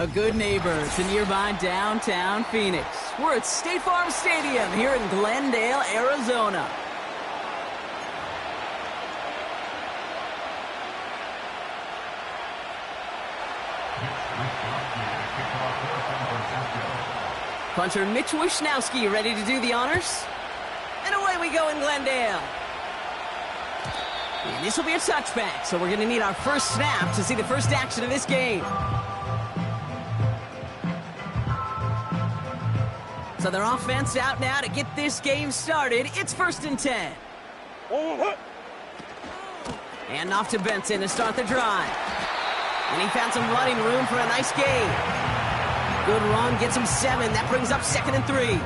A good neighbor to nearby downtown Phoenix. We're at State Farm Stadium here in Glendale, Arizona. Punter Mitch Wishnowski ready to do the honors. And away we go in Glendale. And this will be a touchback, so we're going to need our first snap to see the first action of this game. So their offense out now to get this game started. It's 1st and 10. And off to Benson to start the drive. And he found some running room for a nice gain. Good run, gets him 7. That brings up 2nd and 3.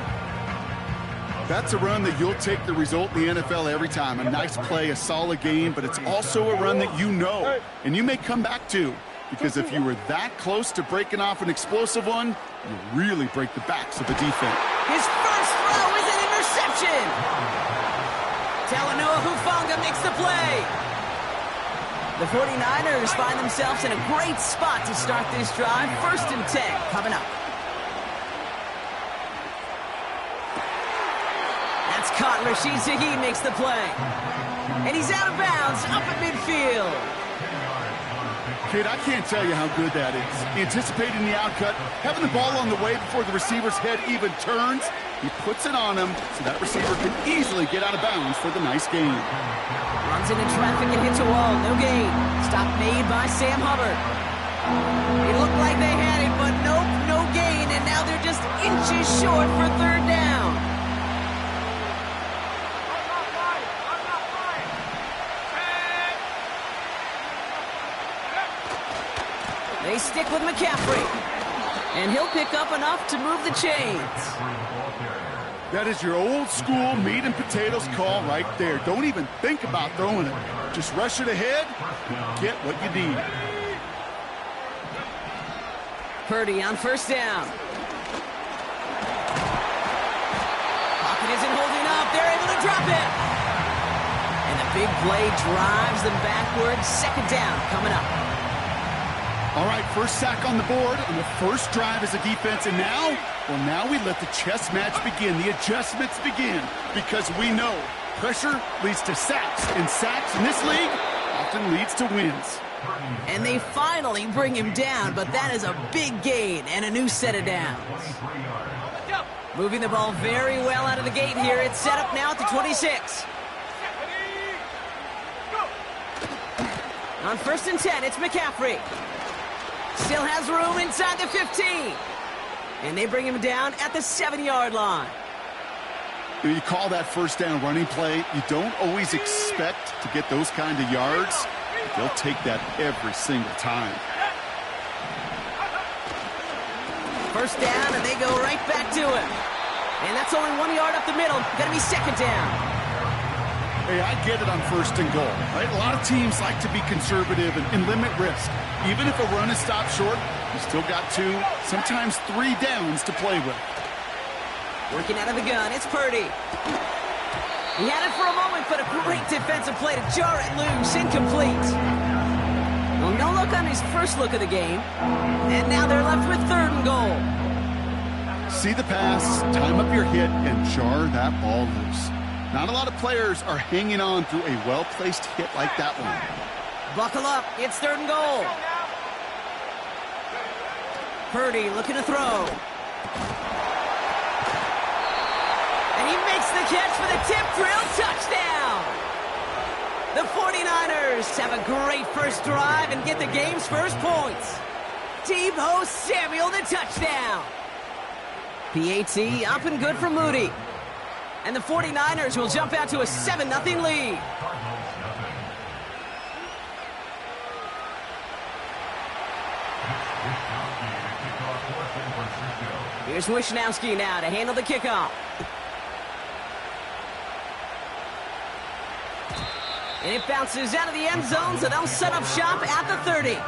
That's a run that you'll take the result in the NFL every time. A nice play, a solid game, but it's also a run that you know, and you may come back to. Because if you were that close to breaking off an explosive one, you really break the backs of the defense. His first throw is an interception. Talanoa Hufanga makes the play. The 49ers find themselves in a great spot to start this drive. 1st and 10 coming up. That's caught. Rashid Shaheed makes the play. And he's out of bounds up at midfield. Kid, I can't tell you how good that is. Anticipating the outcut, having the ball on the way before the receiver's head even turns, he puts it on him so that receiver can easily get out of bounds for the nice gain. Runs into traffic and hits a wall. No gain. Stop made by Sam Hubbard. It looked like they had it, but nope, no gain. And now they're just inches short for 3rd down. They stick with McCaffrey. And he'll pick up enough to move the chains. That is your old school meat and potatoes call right there. Don't even think about throwing it. Just rush it ahead and get what you need. Purdy on 1st down. Pocket isn't holding up. They're able to drop it. And the big play drives them backwards. 2nd down coming up. All right, first sack on the board on the first drive as a defense, and now we let the chess match begin, the adjustments begin, because we know pressure leads to sacks, and sacks in this league often leads to wins. And they finally bring him down, but that is a big gain and a new set of downs. Moving the ball very well out of the gate here. It's set up now at the 26. On 1st and 10, it's McCaffrey. Still has room inside the 15. And they bring him down at the 7-yard line. When you call that first down running play, you don't always expect to get those kind of yards. But they'll take that every single time. 1st down, and they go right back to him. And that's only 1 yard up the middle. Gonna be 2nd down. Hey, I get it on 1st and goal, right? A lot of teams like to be conservative and limit risk. Even if a run is stopped short, you still got 2, sometimes 3 downs to play with. Working out of the gun, it's Purdy. He had it for a moment, but a great defensive play to jar it loose, incomplete. Well, no look on his first look of the game. And now they're left with 3rd and goal. See the pass, time up your hit, and jar that ball loose. Not a lot of players are hanging on through a well-placed hit like that one. Buckle up, it's 3rd and goal. Purdy looking to throw. And he makes the catch for the tip drill touchdown. The 49ers have a great first drive and get the game's first points. Deebo Samuel the touchdown. PAT up and good for Moody. And the 49ers will jump out to a 7-0 lead. Here's Wishnowski now to handle the kickoff. And it bounces out of the end zone, so they'll set up shop at the 30.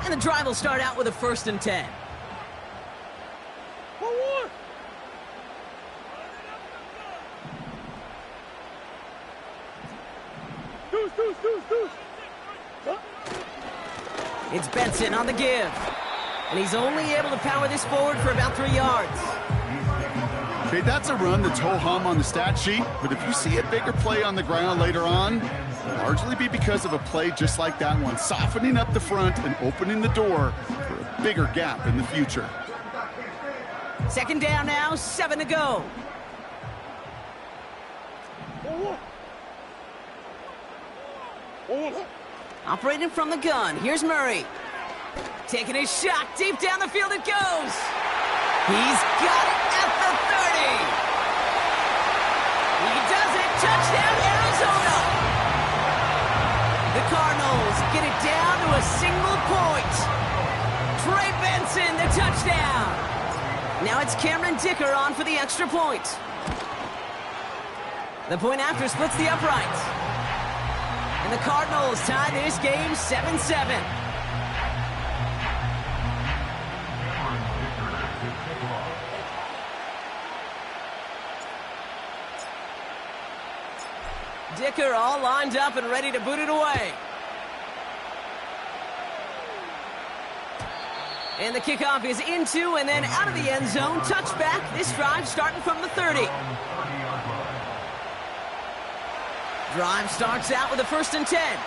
And the drive will start out with a 1st and 10. It's Benson on the give. And he's only able to power this forward for about 3 yards. Okay, that's a run that's ho-hum on the stat sheet, but if you see a bigger play on the ground later on, it'll largely be because of a play just like that one, softening up the front and opening the door for a bigger gap in the future. Second down now, 7 to go. Operating from the gun, here's Murray. Taking his shot, deep down the field it goes. He's got it at the 30. He does it, touchdown Arizona. The Cardinals get it down to a single point. Trey Benson, the touchdown. Now it's Cameron Dicker on for the extra point. The point after splits the uprights. And the Cardinals tie this game 7-7. Dicker all lined up and ready to boot it away. And the kickoff is into and then out of the end zone. Touchback. This drive starting from the 30. Drive starts out with a 1st and 10.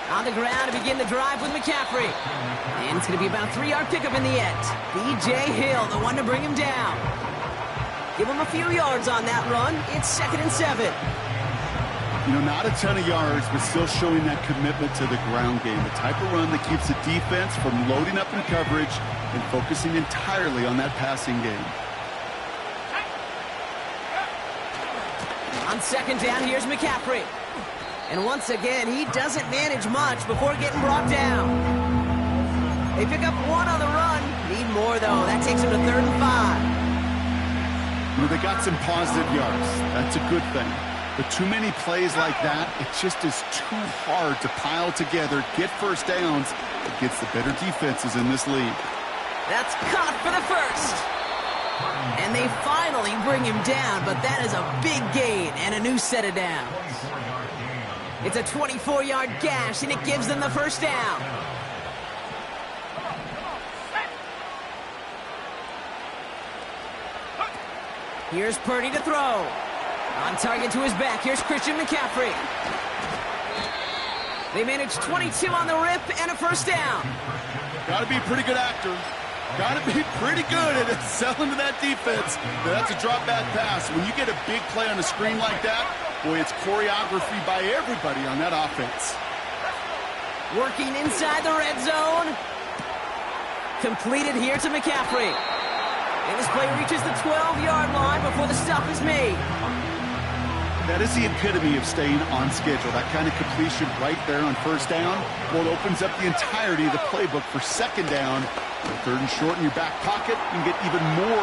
On the ground to begin the drive with McCaffrey. And it's going to be about a 3-yard pickup in the end. B.J. Hill, the one to bring him down. Give him a few yards on that run. It's 2nd and 7. You know, not a ton of yards, but still showing that commitment to the ground game. The type of run that keeps the defense from loading up in coverage and focusing entirely on that passing game. On 2nd down, here's McCaffrey. And once again, he doesn't manage much before getting brought down. They pick up 1 on the run. Need more, though. That takes him to 3rd and 5. You know, they got some positive yards. That's a good thing. But too many plays like that, it just is too hard to pile together, get first downs against the better defenses in this league. That's caught for the 1st. And they finally bring him down, but that is a big gain and a new set of downs. It's a 24-yard gash, and it gives them the 1st down. Here's Purdy to throw. On target to his back, here's Christian McCaffrey. They manage 22 on the rip and a 1st down. Got to be a pretty good actor. Got to be pretty good at selling to that defense. That's a drop back pass. When you get a big play on a screen like that, boy, it's choreography by everybody on that offense. Working inside the red zone. Completed here to McCaffrey. And this play reaches the 12-yard line before the stop is made. That is the epitome of staying on schedule. That kind of completion right there on 1st down. Well, it opens up the entirety of the playbook for 2nd down. 3rd and short in your back pocket, you can get even more.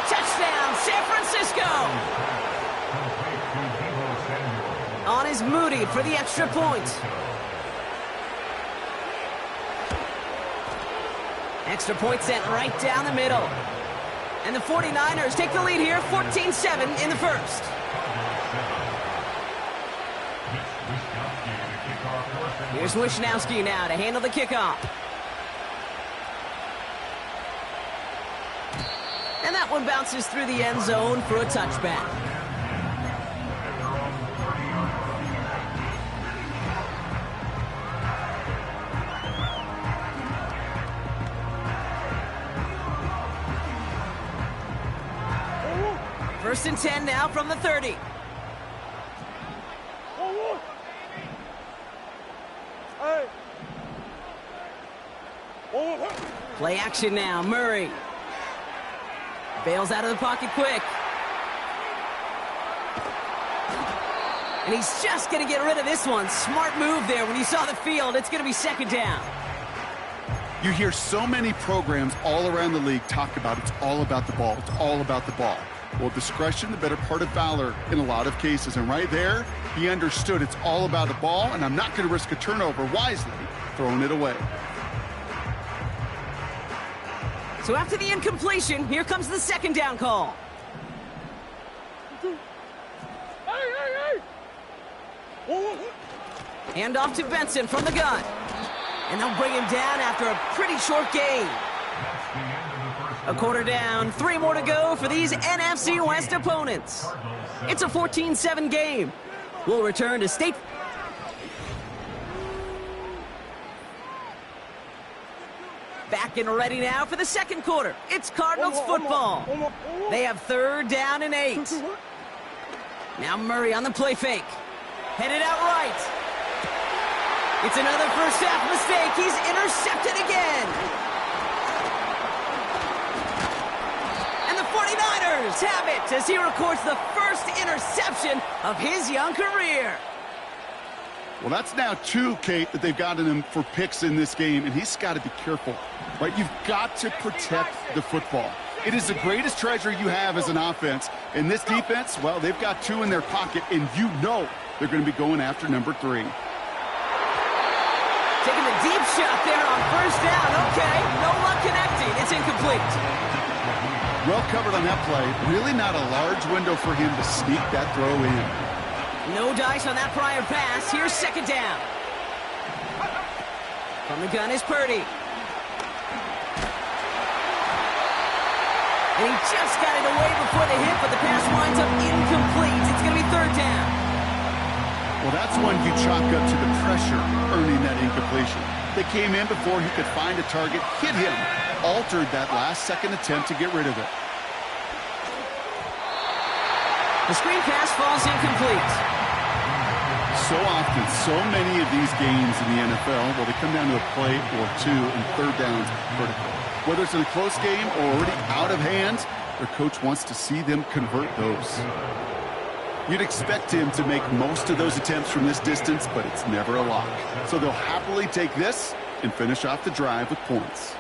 Touchdown, San Francisco! On is Moody for the extra point. Extra point sent right down the middle. And the 49ers take the lead here, 14-7 in the 1st. Here's Wishnowski now to handle the kickoff. And that one bounces through the end zone for a touchback. First and 10 now from the 30. Play action now, Murray. Bails out of the pocket quick. And he's just going to get rid of this one. Smart move there when you saw the field. It's going to be 2nd down. You hear so many programs all around the league talk about it's all about the ball. It's all about the ball. Well, discretion, the better part of valor in a lot of cases. And right there, he understood it's all about the ball, and I'm not going to risk a turnover wisely, throwing it away. So after the incompletion, here comes the second down call. Hand off to Benson from the gun. And they'll bring him down after a pretty short gain. A quarter down, 3 more to go for these NFC West opponents. It's a 14-7 game. We'll return to state. Back and ready now for the second quarter. It's Cardinals football. They have 3rd down and 8. Now Murray on the play fake. Headed out right. It's another first half mistake. He's intercepted again. And the 49ers have it as he records the first interception of his young career. Well, that's now 2, Kate, that they've gotten him for picks in this game, and he's got to be careful, right? You've got to protect the football. It is the greatest treasure you have as an offense. And this defense, well, they've got 2 in their pocket, and you know they're going to be going after number 3. Taking the deep shot there on first down. Okay, no luck connecting. It's incomplete. Well covered on that play. Really not a large window for him to sneak that throw in. No dice on that prior pass. Here's second down. From the gun is Purdy. And he just got it away before the hit, but the pass winds up incomplete. It's going to be 3rd down. Well, that's one you chalk up to the pressure earning that incompletion. They came in before he could find a target, hit him, altered that last-second attempt to get rid of it. The screen pass falls incomplete. So often, so many of these games in the NFL, well, they come down to a play or 2 and 3rd downs vertical. Whether it's in a close game or already out of hand, their coach wants to see them convert those. You'd expect him to make most of those attempts from this distance, but it's never a lock. So they'll happily take this and finish off the drive with points.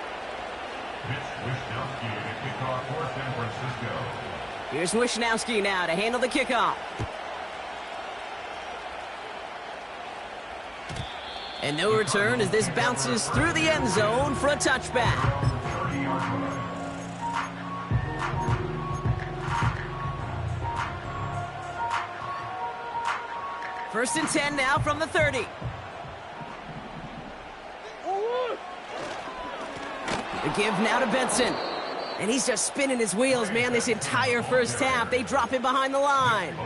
Here's Wishnowski now to handle the kickoff. And no return as this bounces through the end zone for a touchback. First and 10 now from the 30. The give now to Benson. And he's just spinning his wheels, man, this entire first half. They drop him behind the line.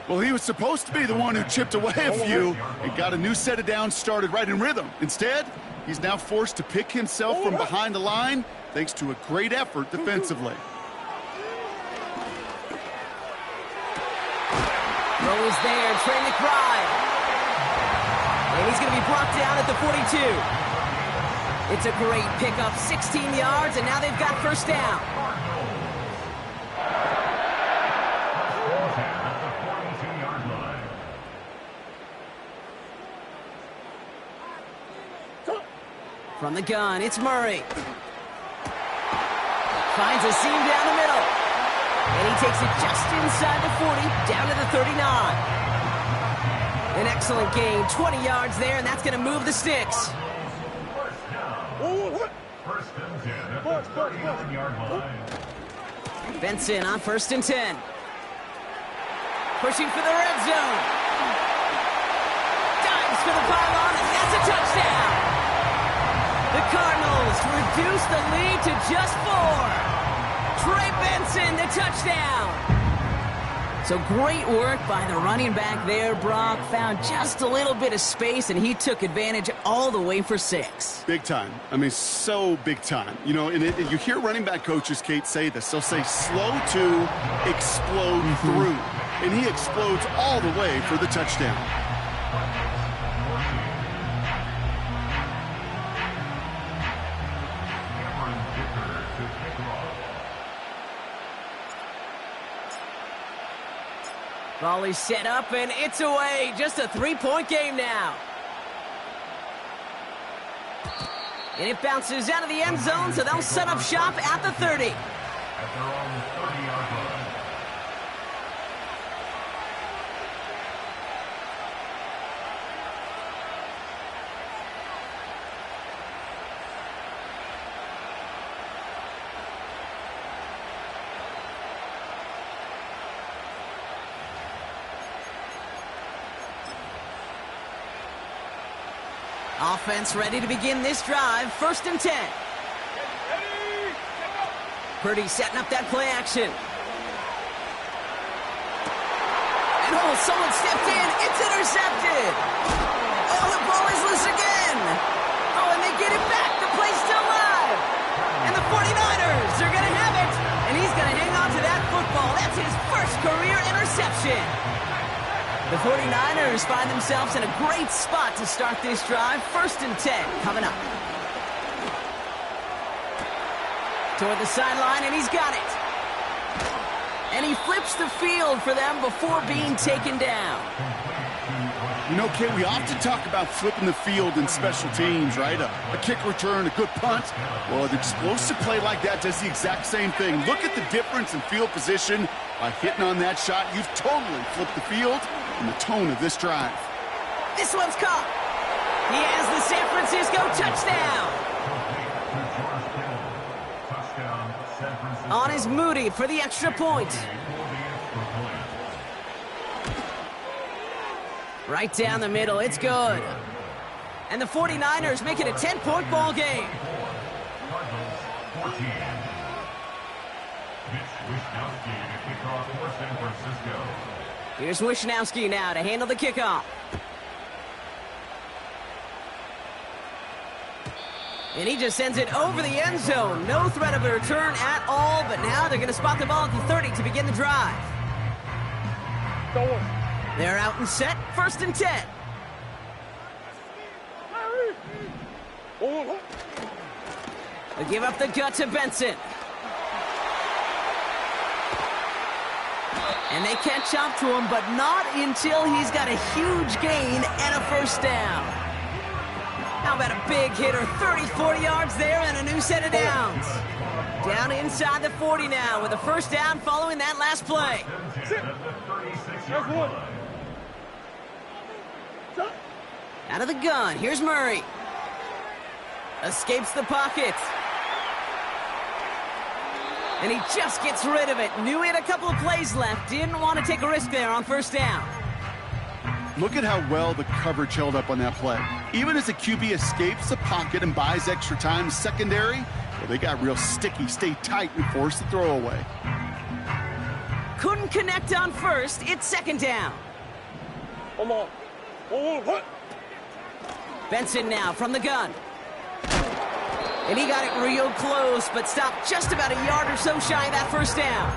Well, he was supposed to be the one who chipped away a few and got a new set of downs started right in rhythm. Instead, he's now forced to pick himself from behind the line thanks to a great effort defensively. Throw is there, Trey McBride. And he's going to be brought down at the 42. It's a great pickup, 16 yards, and now they've got first down. From the gun, it's Murray. Finds a seam down the middle. And he takes it just inside the 40, down to the 39. An excellent gain, 20 yards there, and that's going to move the sticks. First and 10 at the 39-yard line. Benson on first and 10. Pushing for the red zone. Dives for the pylon, and that's a touchdown. The Cardinals reduce the lead to just 4. Trey Benson, the touchdown. So great work by the running back there, Brock. Found just a little bit of space, and he took advantage all the way for 6. Big time. I mean, so big time. You know, and you hear running back coaches, Kate, say this. They'll say slow to explode through. And he explodes all the way for the touchdown. Volley set up, and it's away. Just a 3-point game now. And it bounces out of the end zone, so they'll set up shop at the 30. At their own 30-yard line. Offense ready to begin this drive. 1st and 10. Purdy setting up that play action. And someone stepped in. It's intercepted. Oh, the ball is loose again. Oh, and they get it back. The play's still live. And the 49ers are going to have it. And he's going to hang on to that football. That's his first career interception. The 49ers find themselves in a great spot to start this drive. 1st and 10 coming up. Toward the sideline, and he's got it. And he flips the field for them before being taken down. You know, Kay, we often talk about flipping the field in special teams, right? A kick return, a good punt. Well, an explosive play like that does the exact same thing. Look at the difference in field position. By hitting on that shot, you've totally flipped the field and the tone of this drive. This one's caught. He has the San Francisco touchdown. On is Moody for the extra point. Right down the middle, it's good. And the 49ers make it a 10-point ball game. Here's Wishnowski now to handle the kickoff. And he just sends it over the end zone. No threat of a return at all, but now they're going to spot the ball at the 30 to begin the drive. They're out and set. 1st and 10. They give up the gut to Benson. And they catch up to him, but not until he's got a huge gain and a 1st down. How about a big hitter? 30, 40 yards there and a new set of downs. Down inside the 40 now with a 1st down following that last play. Out of the gun, here's Murray. Escapes the pocket. And he just gets rid of it. Knew he had a couple of plays left. Didn't want to take a risk there on 1st down. Look at how well the coverage held up on that play. Even as the QB escapes the pocket and buys extra time secondary, well, they got real sticky, stayed tight, and forced the throw away. Couldn't connect on 1st. It's 2nd down. Benson now from the gun. And he got it real close, but stopped just about a yard or so shy of that 1st down.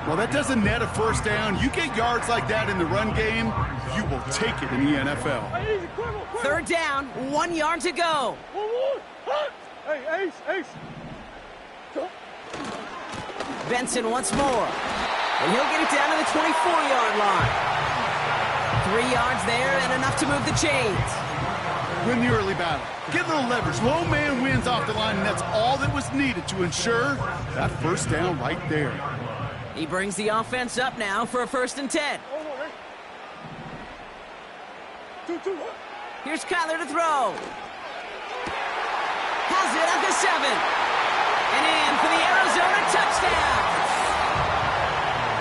Well, that doesn't net a 1st down. You get yards like that in the run game, you will take it in the NFL. 3rd down, 1 yard to go. Benson once more. And he'll get it down to the 24-yard line. 3 yards there and enough to move the chains. Win the early battle. Get a little leverage. Low man wins off the line, and that's all that was needed to ensure that 1st down right there. He brings the offense up now for a 1st and 10. Here's Kyler to throw. Has it at the 7. And in for the Arizona touchdown.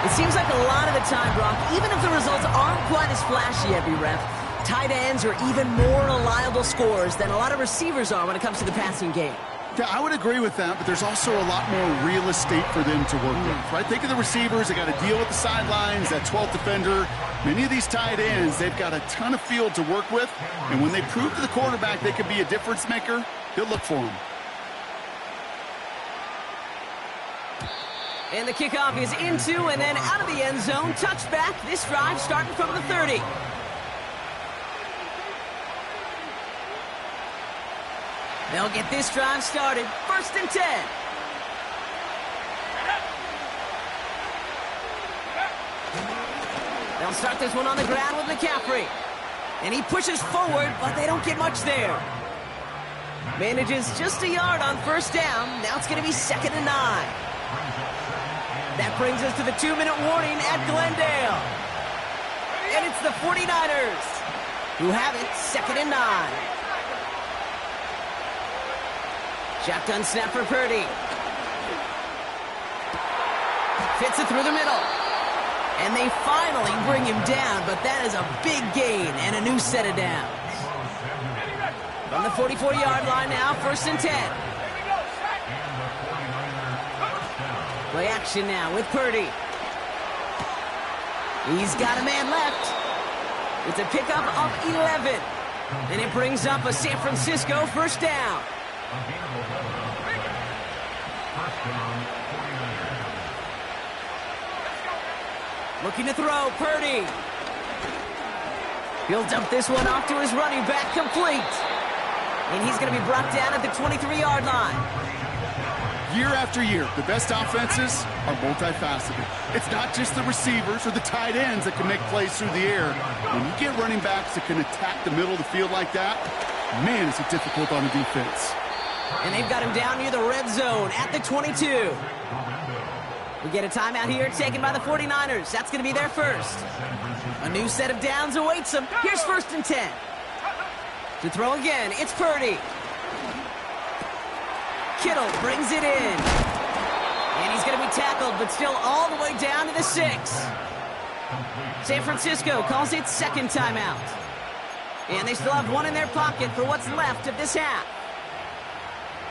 It seems like a lot of the time, Brock, even if the results aren't quite as flashy every rep, tight ends are even more reliable scorers than a lot of receivers are when it comes to the passing game. Yeah, I would agree with that, but there's also a lot more real estate for them to work with, right? Think of the receivers. They got to deal with the sidelines, that 12th defender. Many of these tight ends, they've got a ton of field to work with, and when they prove to the quarterback they could be a difference maker, he'll look for them. And the kickoff is into and then out of the end zone. Touchback. This drive starting from the 30. They'll get this drive started. 1st and 10. They'll start this one on the ground with McCaffrey. And he pushes forward, but they don't get much there. Manages just a yard on 1st down. Now it's going to be 2nd and 9. That brings us to the 2-minute warning at Glendale. And it's the 49ers who have it 2nd and 9. Shotgun snap for Purdy. Fits it through the middle. And they finally bring him down, but that is a big gain and a new set of downs. From the 44-yard line now, 1st and 10. Play action now with Purdy. He's got a man left. It's a pickup of 11. And it brings up a San Francisco 1st down. Looking to throw, Purdy. He'll dump this one off to his running back, complete. And he's going to be brought down at the 23-yard line. Year after year, the best offenses are multifaceted. It's not just the receivers or the tight ends that can make plays through the air. When you get running backs that can attack the middle of the field like that, man, is it difficult on the defense. And they've got him down near the red zone at the 22. We get a timeout here taken by the 49ers. That's going to be their first. A new set of downs awaits them. Here's 1st and 10. To throw again, it's Purdy. Kittle brings it in. And he's going to be tackled, but still all the way down to the 6. San Francisco calls it 2nd timeout. And they still have one in their pocket for what's left of this half.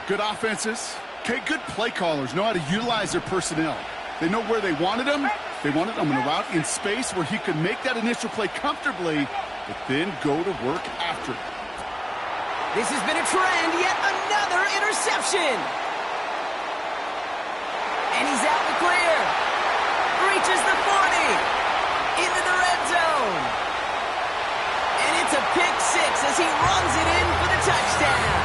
Good offenses. Okay, good play callers know how to utilize their personnel. They know where they wanted him. They wanted him in a route in space where he could make that initial play comfortably, but then go to work after it. This has been a trend, yet another interception. And he's out the clear. Reaches the 40. Into the red zone. And it's a pick 6 as he runs it in for the touchdown.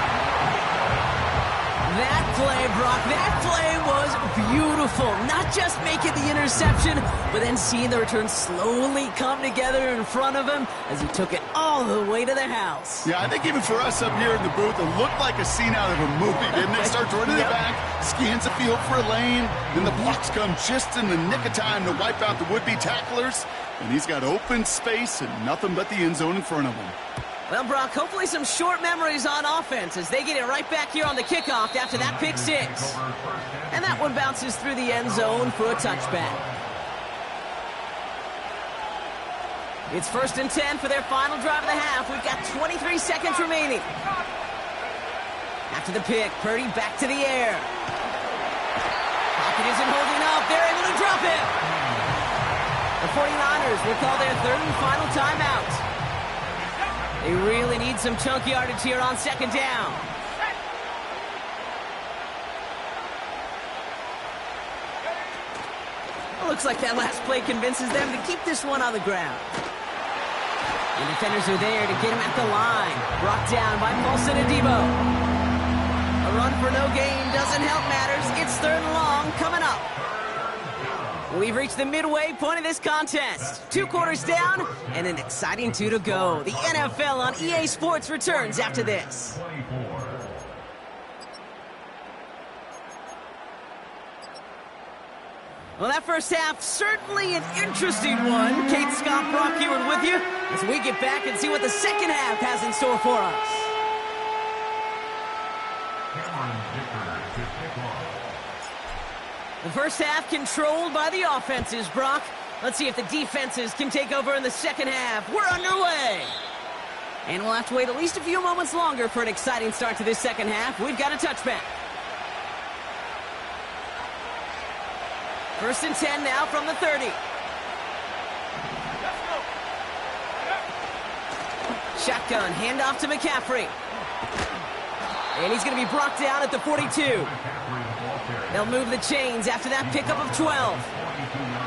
That play, Brock, that play was beautiful. Not just making the interception, but then seeing the return slowly come together in front of him as he took it all the way to the house. Yeah, I think even for us up here in the booth, it looked like a scene out of a movie, didn't it? Starts running the back, scans the field for a lane, then the blocks come just in the nick of time to wipe out the would-be tacklers, and he's got open space and nothing but the end zone in front of him. Well, Brock, hopefully some short memories on offense as they get it right back here on the kickoff after that pick 6. And that one bounces through the end zone for a touchback. It's 1st and 10 for their final drive of the half. We've got 23 seconds remaining. After the pick, Purdy back to the air. Pocket isn't holding up. They're able to drop it. The 49ers will call their 3rd and final timeout. They really need some chunk yardage here on 2nd down. Looks like that last play convinces them to keep this one on the ground. The defenders are there to get him at the line. Brought down by Paulson Adebo. A run for no gain doesn't help matters. It's 3rd and long coming up. We've reached the midway point of this contest. 2 quarters down and an exciting 2 to go. The NFL on EA Sports returns after this. Well, that first half, certainly an interesting one. Kate Scott, Brock Ewart with you as we get back and see what the second half has in store for us. The first half controlled by the offenses, Brock. Let's see if the defenses can take over in the second half. We're underway. And we'll have to wait at least a few moments longer for an exciting start to this second half. We've got a touchback. 1st and 10 now from the 30. Shotgun, handoff to McCaffrey. And he's going to be brought down at the 42. They'll move the chains after that pickup of 12.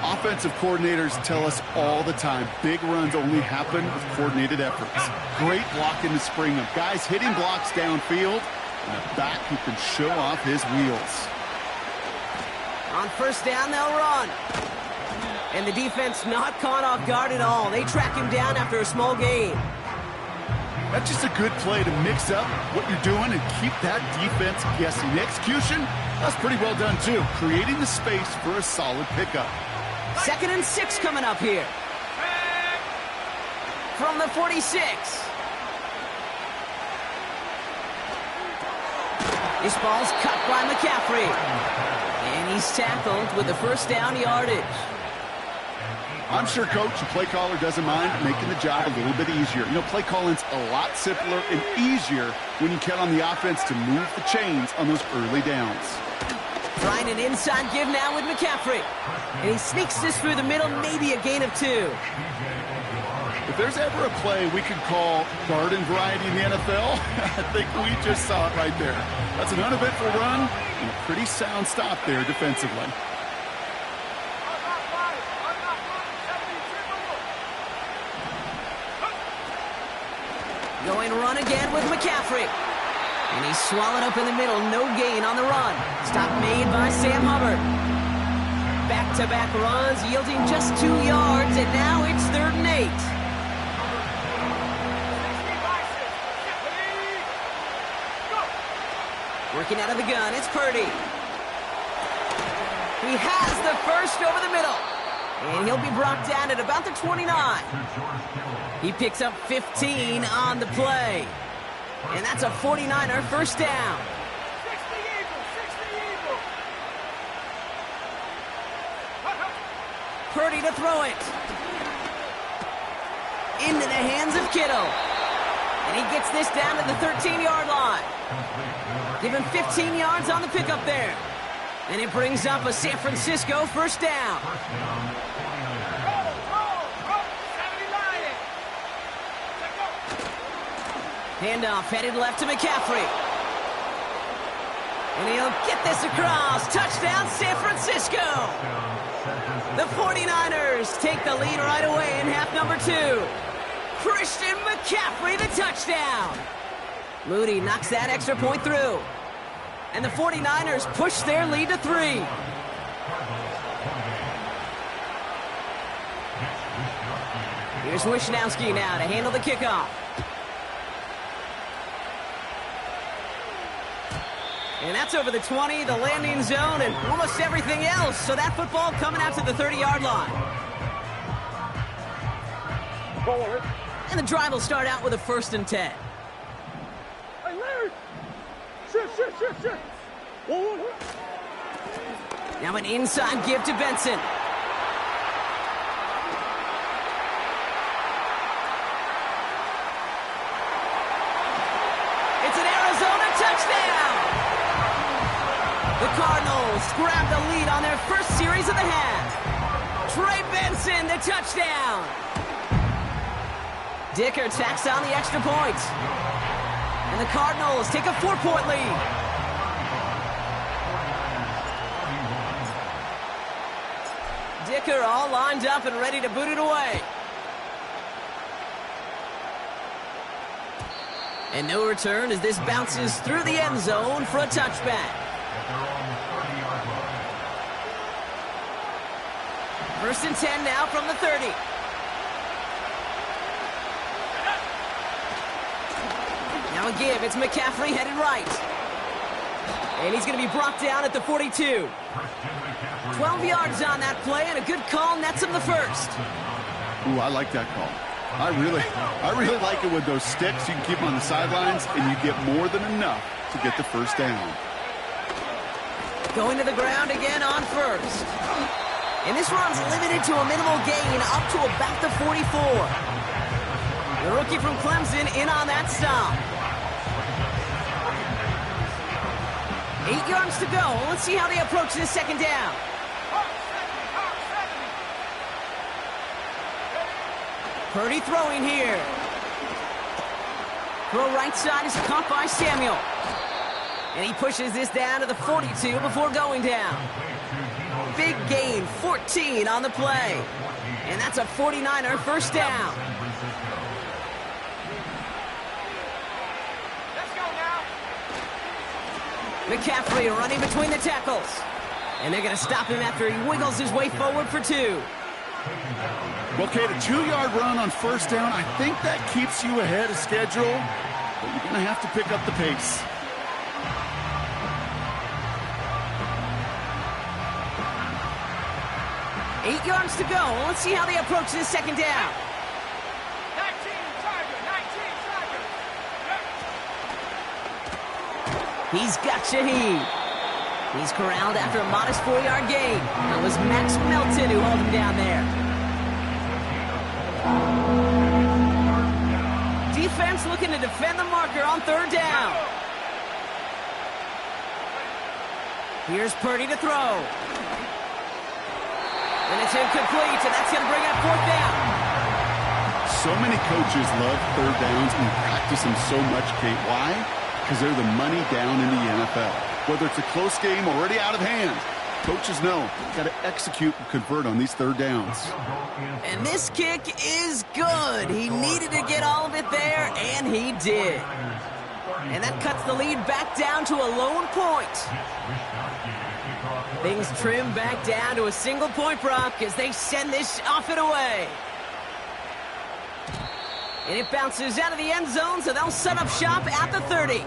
Offensive coordinators tell us all the time, big runs only happen with coordinated efforts. Great blocking to spring them. Guys hitting blocks downfield, and a back who can show off his wheels. On 1st down, they'll run. And the defense not caught off guard at all. They track him down after a small gain. That's just a good play to mix up what you're doing and keep that defense guessing. The execution, that's pretty well done too. Creating the space for a solid pickup. 2nd and 6 coming up here. From the 46. This ball's cut by McCaffrey. And he's tackled with the 1st down yardage. I'm sure coach and play caller doesn't mind making the job a little bit easier. You know, play calling's a lot simpler and easier when you count on the offense to move the chains on those early downs. Trying an inside give now with McCaffrey. And he sneaks this through the middle, maybe a gain of 2. If there's ever a play we could call garden variety in the NFL, I think we just saw it right there. That's an uneventful run and a pretty sound stop there defensively. Going run again with McCaffrey. And he's swallowed up in the middle. No gain on the run. Stop made by Sam Hubbard. Back-to-back runs yielding just 2 yards, and now it's 3rd and 8. Working out of the gun, it's Purdy. He has the first over the middle. And he'll be brought down at about the 29. He picks up 15 on the play. And that's a 49er first down. Purdy to throw it. Into the hands of Kittle. And he gets this down to the 13-yard line. Give him 15 yards on the pickup there. And it brings up a San Francisco first down. Handoff headed left to McCaffrey. And he'll get this across. Touchdown, San Francisco. The 49ers take the lead right away in half number 2. Christian McCaffrey, the touchdown. Moody knocks that extra point through. And the 49ers push their lead to 3. Here's Wishnowski now to handle the kickoff. And that's over the 20, the landing zone, and almost everything else. So that football coming out to the 30-yard line. And the drive will start out with a 1st and 10. Hey, Larry! Shift. Now an inside give to Benson. It's an Arizona touchdown! The Cardinals grab the lead on their first series of the half. Trey Benson, the touchdown. Dicker tacks on the extra point. And the Cardinals take a 4-point lead. Dicker all lined up and ready to boot it away. And no return as this bounces through the end zone for a touchback. 1st and 10 now from the 30. Now a give. It's McCaffrey headed right. And he's going to be brought down at the 42. 12 yards on that play, and a good call nets him the first. Ooh, I like that call. I really like it with those sticks. You can keep them on the sidelines, and you get more than enough to get the first down. Going to the ground again on first. And this run's limited to a minimal gain up to about the 44. The rookie from Clemson in on that stop. 8 yards to go. Let's see how they approach this second down. Purdy throwing here. Throw right side is caught by Samuel. And he pushes this down to the 42 before going down. Big gain, 14 on the play. And that's a 49er first down. Let's go now. McCaffrey running between the tackles. And they're going to stop him after he wiggles his way forward for 2. Well, Kate, a 2-yard run on first down, I think that keeps you ahead of schedule, but you're going to have to pick up the pace. Eight yards to go. Let's see how they approach this second down. 19 target. He's got Shaheed. He's corralled after a modest 4-yard gain. That was Max Melton who held him down there. Defense looking to defend the marker on third down. Here's Purdy to throw. And it's incomplete, and that's going to bring up fourth down. So many coaches love third downs and practice them so much, Kate. Why? Because they're the money down in the NFL. Whether it's a close game already out of hand, coaches know got to execute and convert on these third downs. And this kick is good. He needed to get all of it there, and he did. And that cuts the lead back down to a lone point. Things trim back down to a single-point Brock as they send this off and away. And it bounces out of the end zone, so they'll set up shop at the 30.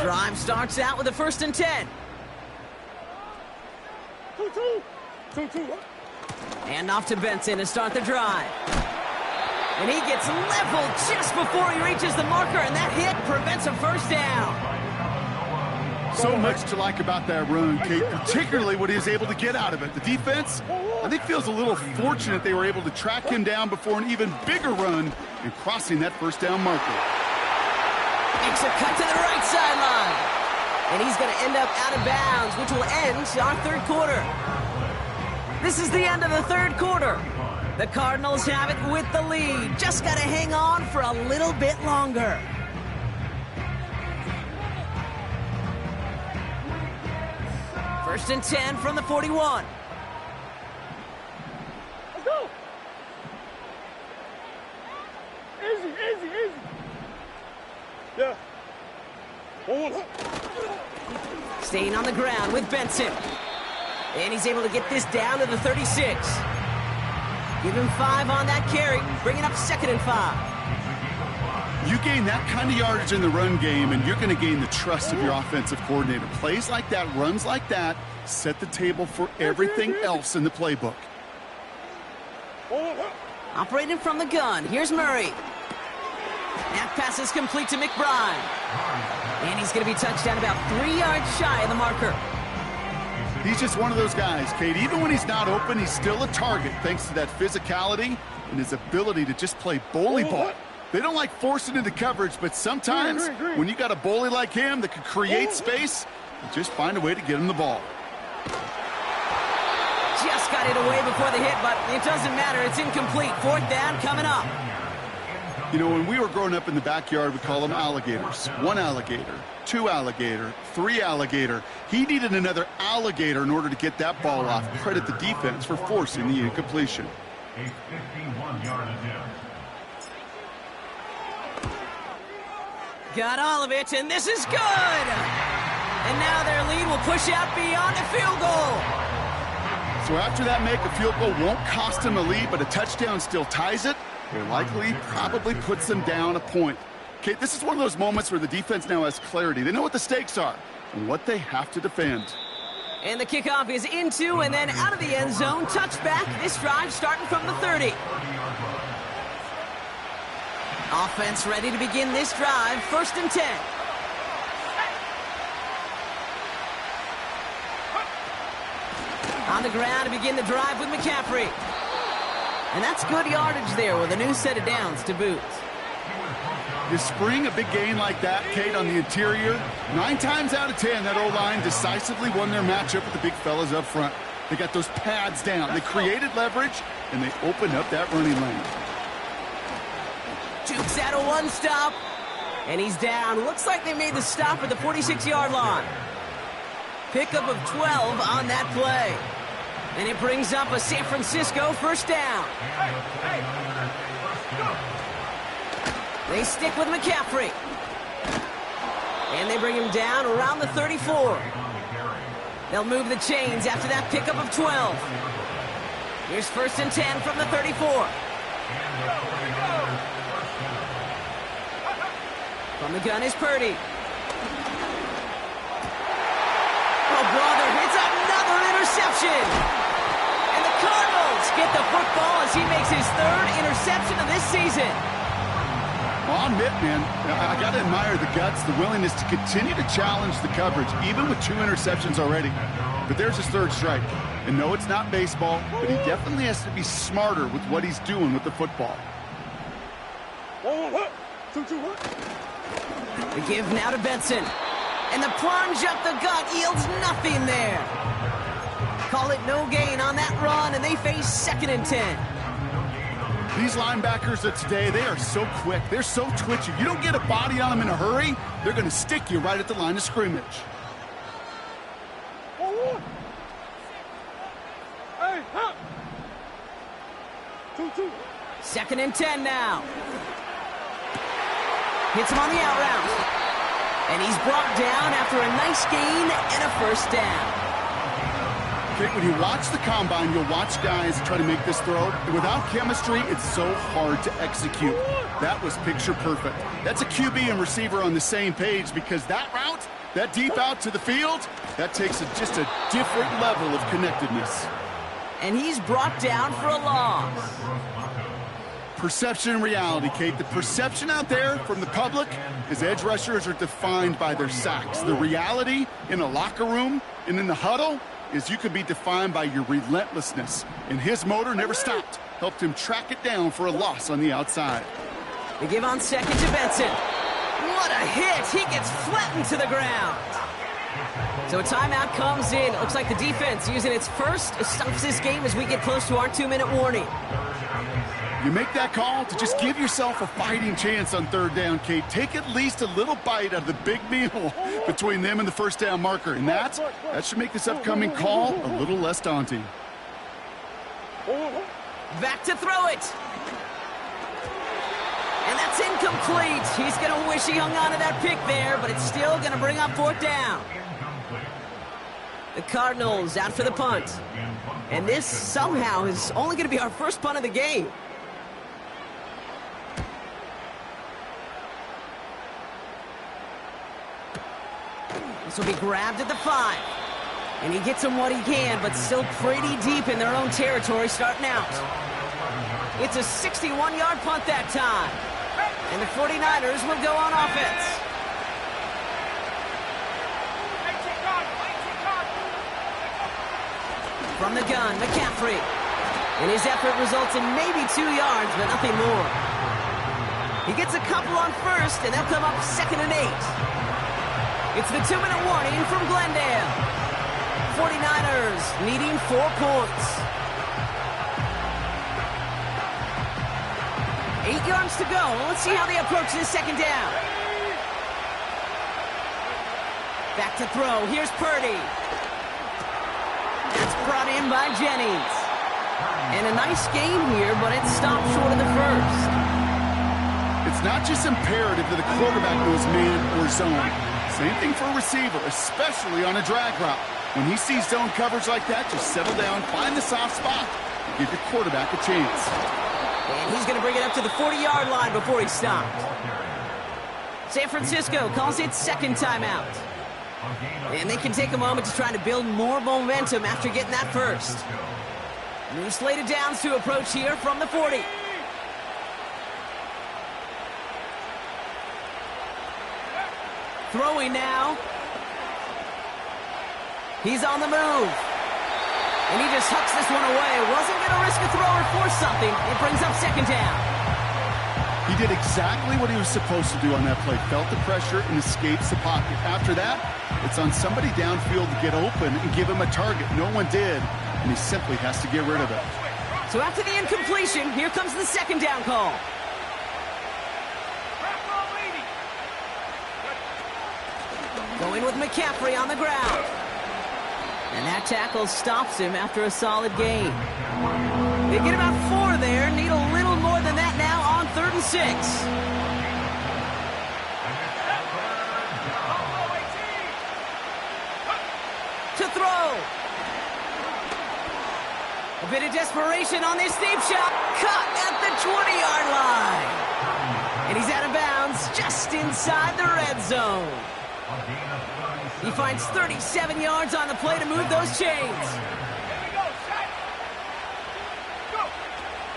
Drive starts out with a 1st and 10. 2-2. And off to Benson to start the drive. And he gets leveled just before he reaches the marker, and that hit prevents a first down. So much to like about that run, Kate, particularly what he was able to get out of it. The defense, I think, feels a little fortunate they were able to track him down before an even bigger run and crossing that first down marker. Makes a cut to the right sideline. And he's going to end up out of bounds, which will end our third quarter. This is the end of the third quarter. The Cardinals have it with the lead. Just got to hang on for a little bit longer. First and 10 from the 41. Let's go. Easy. Yeah. Staying on the ground with Benson. And he's able to get this down to the 36. Give him 5 on that carry. Bring it up 2nd and 5. You gain that kind of yardage in the run game, and you're going to gain the trust of your offensive coordinator. Plays like that, runs like that, set the table for everything else in the playbook. Operating from the gun, here's Murray. That pass is complete to McBride. And he's going to be touched down about 3 yards shy of the marker. He's just one of those guys, Kate. Even when he's not open, he's still a target thanks to that physicality and his ability to just play bully ball. They don't like forcing into coverage, but sometimes when you got a bully like him that can create space, you just find a way to get him the ball. Just got it away before the hit, but it doesn't matter. It's incomplete. 4th down coming up. You know, when we were growing up in the backyard, we call them alligators. 1 alligator, 2 alligator, 3 alligator. He needed another alligator in order to get that ball off. Credit the defense for forcing the incompletion. A 51-yard attempt. Got all of it, and this is good! And now their lead will push out beyond the field goal. So after that make, a field goal won't cost them a lead, but a touchdown still ties it. Or likely probably puts them down a point. Okay, this is one of those moments where the defense now has clarity. They know what the stakes are and what they have to defend. And the kickoff is into and then out of the end zone. Touchback. This drive starting from the 30. Offense ready to begin this drive. 1st and 10. On the ground to begin the drive with McCaffrey. And that's good yardage there with a new set of downs to boot. You spring a big gain like that, Kate, on the interior, 9 times out of 10, that O-line decisively won their matchup with the big fellas up front. They got those pads down. They created leverage, and they opened up that running lane. Jukes out a 1 stop, and he's down. Looks like they made the stop at the 46-yard line. Pickup of 12 on that play. And it brings up a San Francisco 1st down. They stick with McCaffrey. And they bring him down around the 34. They'll move the chains after that pickup of 12. Here's 1st and 10 from the 34. From the gun is Purdy. Oh, brother, it's another interception. And the Cardinals get the football as he makes his 3rd interception of this season. Well, I'll admit, man, I got to admire the guts, the willingness to continue to challenge the coverage, even with 2 interceptions already. But there's his 3rd strike. And no, it's not baseball, but he definitely has to be smarter with what he's doing with the football. The give now to Benson. And the plunge up the gut yields nothing there. Call it no gain on that run, and they face 2nd and 10. These linebackers of today, they are so quick. They're so twitchy. You don't get a body on them in a hurry, they're going to stick you right at the line of scrimmage. Hey, huh? 2-2. 2nd and 10 now. Hits him on the out route. And he's brought down after a nice gain and a 1st down. Okay, when you watch the combine, you'll watch guys try to make this throw. Without chemistry, it's so hard to execute. That was picture perfect. That's a QB and receiver on the same page, because that route, that deep out to the field, that takes just a different level of connectedness. And he's brought down for a loss. Perception and reality, Kate. The perception out there from the public is edge rushers are defined by their sacks. The reality in a locker room and in the huddle is you could be defined by your relentlessness. And his motor never stopped. Helped him track it down for a loss on the outside. They give on 2nd to Benson. What a hit! He gets flattened to the ground. So a timeout comes in. It looks like the defense using its first stops this game as we get close to our 2-minute warning. You make that call to just give yourself a fighting chance on 3rd down, Kate. Take at least a little bite out of the big meal between them and the 1st down marker. And that should make this upcoming call a little less daunting. Back to throw it. And that's incomplete. He's going to wish he hung on to that pick there, but it's still going to bring up 4th down. The Cardinals out for the punt. And this somehow is only going to be our first punt of the game. This will be grabbed at the 5. And he gets him what he can, but still pretty deep in their own territory starting out. It's a 61-yard punt that time. And the 49ers will go on offense. From the gun, McCaffrey. And his effort results in maybe 2 yards, but nothing more. He gets a couple on 1st, and they'll come up 2nd and 8. It's the 2-minute warning from Glendale. 49ers needing 4 points. 8 yards to go. Let's see how they approach this 2nd down. Back to throw. Here's Purdy. That's brought in by Jennings. And a nice game here, but it stopped short of the 1st. It's not just imperative that the quarterback knows man or zone. Same thing for a receiver, especially on a drag route. When he sees zone coverage like that, just settle down, find the soft spot, and give your quarterback a chance. And he's going to bring it up to the 40-yard line before he stopped. San Francisco calls it 2nd timeout. And they can take a moment to try to build more momentum after getting that 1st. New slated downs to approach here from the 40. Throwing now. He's on the move. And he just hucks this one away. Wasn't going to risk a throw or force something. It brings up 2nd down. He did exactly what he was supposed to do on that play. Felt the pressure and escapes the pocket. After that, it's on somebody downfield to get open and give him a target. No one did, and he simply has to get rid of it. So after the incompletion, here comes the 2nd down call. Going with McCaffrey on the ground. And that tackle stops him after a solid gain. They get about 4 there. Need a little more than that now on 3rd and 6. To throw. A bit of desperation on this deep shot. Caught at the 20-yard line. And he's out of bounds just inside the red zone. He finds 37 yards on the play to move those chains.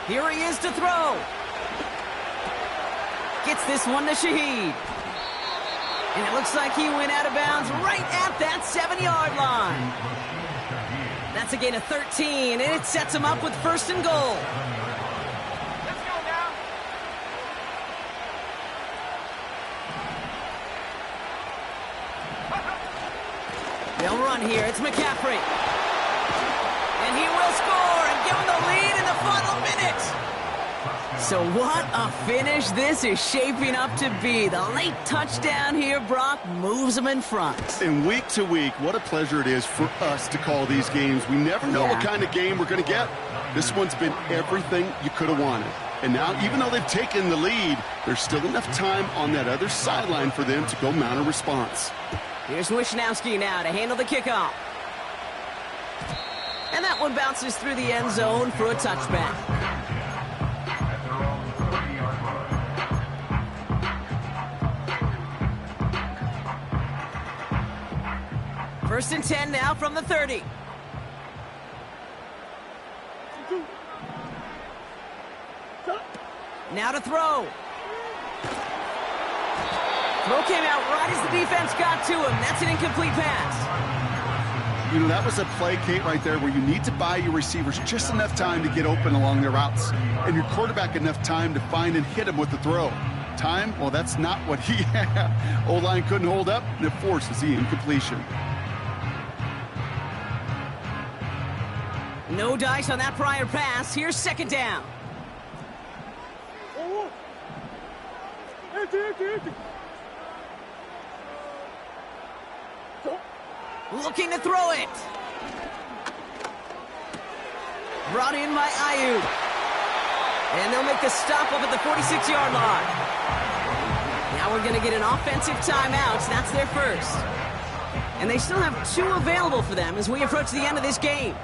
Here he is to throw. Gets this one to Shaheed. And it looks like he went out of bounds right at that 7-yard line. That's a gain of 13, and it sets him up with first and goal. Let's go now. They'll run here. It's McCaffrey. And he will score and give him the lead in the final minute. So what a finish this is shaping up to be. The late touchdown here, Brock, moves them in front. And week to week, what a pleasure it is for us to call these games. We never know what kind of game we're going to get. This one's been everything you could have wanted. And now, even though they've taken the lead, there's still enough time on that other sideline for them to go mount a response. Here's Wishnowski now to handle the kickoff. And that one bounces through the end zone for a touchback. First and 10 now from the 30. Now to throw. Throw came out right as the defense got to him. That's an incomplete pass. You know, that was a play, Kate, right there where you need to buy your receivers just enough time to get open along their routes, and your quarterback enough time to find and hit him with the throw. Time, well, that's not what he had. O-line couldn't hold up, and it forces the incompletion. No dice on that prior pass. Here's second down. Looking to throw it. Brought in by Ayuk. And they'll make the stop up at the 46-yard line. Now we're going to get an offensive timeout. That's their first. And they still have 2 available for them as we approach the end of this game.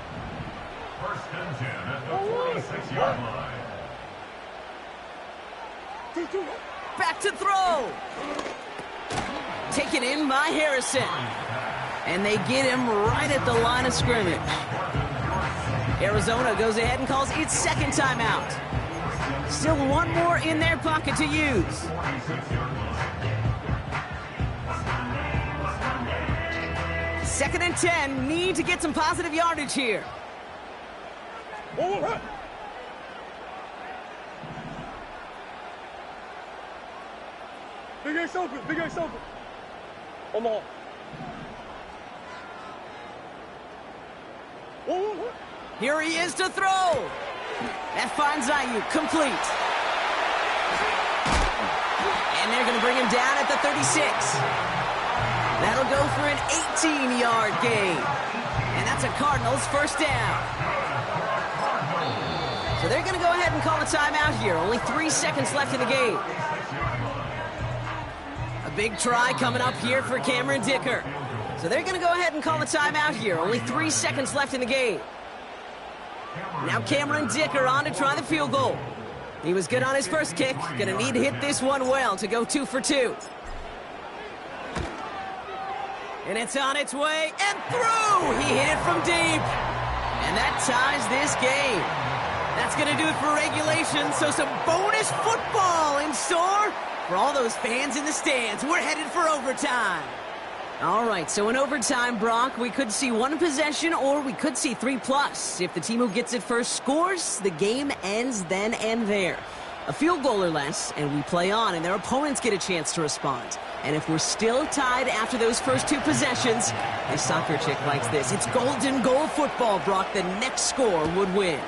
First and 10 at the 46-yard line. Back to throw. Taken in by Harrison. And they get him right at the line of scrimmage. Arizona goes ahead and calls its second timeout. Still one more in their pocket to use. Second and 10, need to get some positive yardage here. Big Ace open, Big Ace open. Omaha. Here he is to throw. That finds Ayuk, complete. And they're going to bring him down at the 36. That'll go for an 18-yard gain. And that's a Cardinals first down. So they're going to go ahead and call a timeout here. Only 3 seconds left in the game. A big try coming up here for Cameron Dicker. So they're going to go ahead and call a timeout here. Only 3 seconds left in the game. Now Cameron Dicker on to try the field goal. He was good on his first kick. Going to need to hit this one well to go 2 for 2. And it's on its way and through. He hit it from deep. And that ties this game. That's going to do it for regulation. So some bonus football in store for all those fans in the stands. We're headed for overtime. All right, so in overtime, Brock, we could see 1 possession or we could see 3+. If the team who gets it first scores, the game ends then and there. A field goal or less, and we play on, and their opponents get a chance to respond. And if we're still tied after those first 2 possessions, this soccer chick likes this. It's golden goal football, Brock. The next score would win.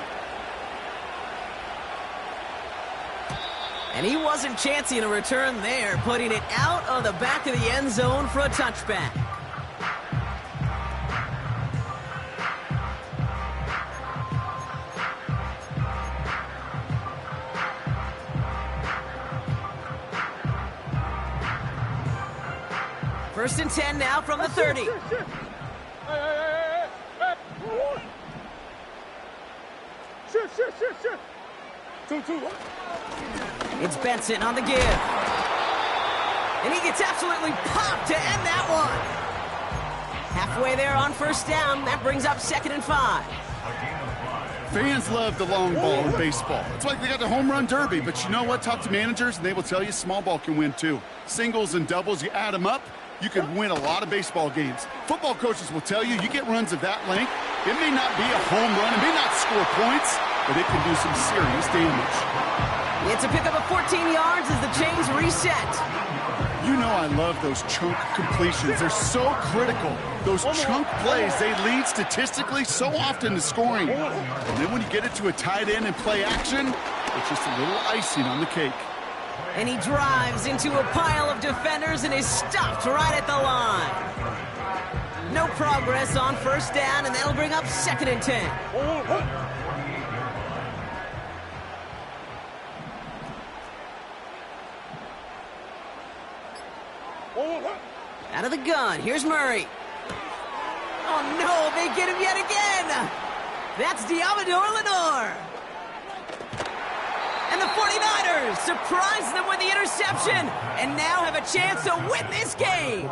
And he wasn't chancing a return there, putting it out of the back of the end zone for a touchback. First and 10 now from the 30. Shift. 2. It's Benson on the give. And he gets absolutely popped to end that one. Halfway there on first down. That brings up 2nd and 5. Fans love the long ball in baseball. It's like they got the home run derby, but you know what? Talk to managers, and they will tell you small ball can win too. Singles and doubles, you add them up, you can win a lot of baseball games. Football coaches will tell you, you get runs of that length, it may not be a home run, it may not score points, but it can do some serious damage. It's a pickup of 14 yards as the chains reset. You know I love those chunk completions. They're so critical. Those chunk plays, they lead statistically so often to scoring. And then when you get it to a tight end and play action, it's just a little icing on the cake. And he drives into a pile of defenders and is stopped right at the line. No progress on first down, and that'll bring up 2nd and 10. Out of the gun, here's Murray. Oh no, they get him yet again! That's Diamador Lenore! And the 49ers surprise them with the interception and now have a chance to win this game!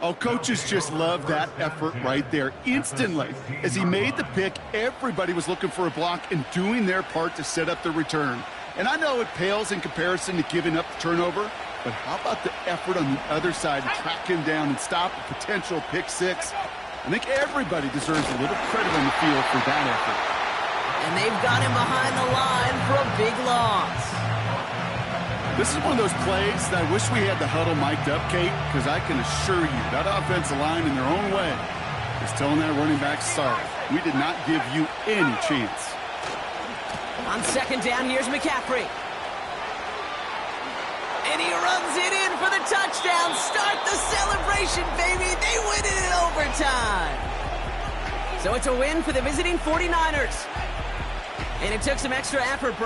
Oh, coaches just love that effort right there. Instantly, as he made the pick, everybody was looking for a block and doing their part to set up the return. And I know it pales in comparison to giving up the turnover, but how about the effort on the other side to track him down and stop a potential pick six? I think everybody deserves a little credit on the field for that effort. And they've got him behind the line for a big loss. This is one of those plays that I wish we had the huddle mic'd up, Kate, because I can assure you that offensive line in their own way is telling that running back, sorry, we did not give you any chance. On 2nd down, here's McCaffrey. And he runs it in for the touchdown. Start the celebration, baby. They win it in overtime. So it's a win for the visiting 49ers. And it took some extra effort,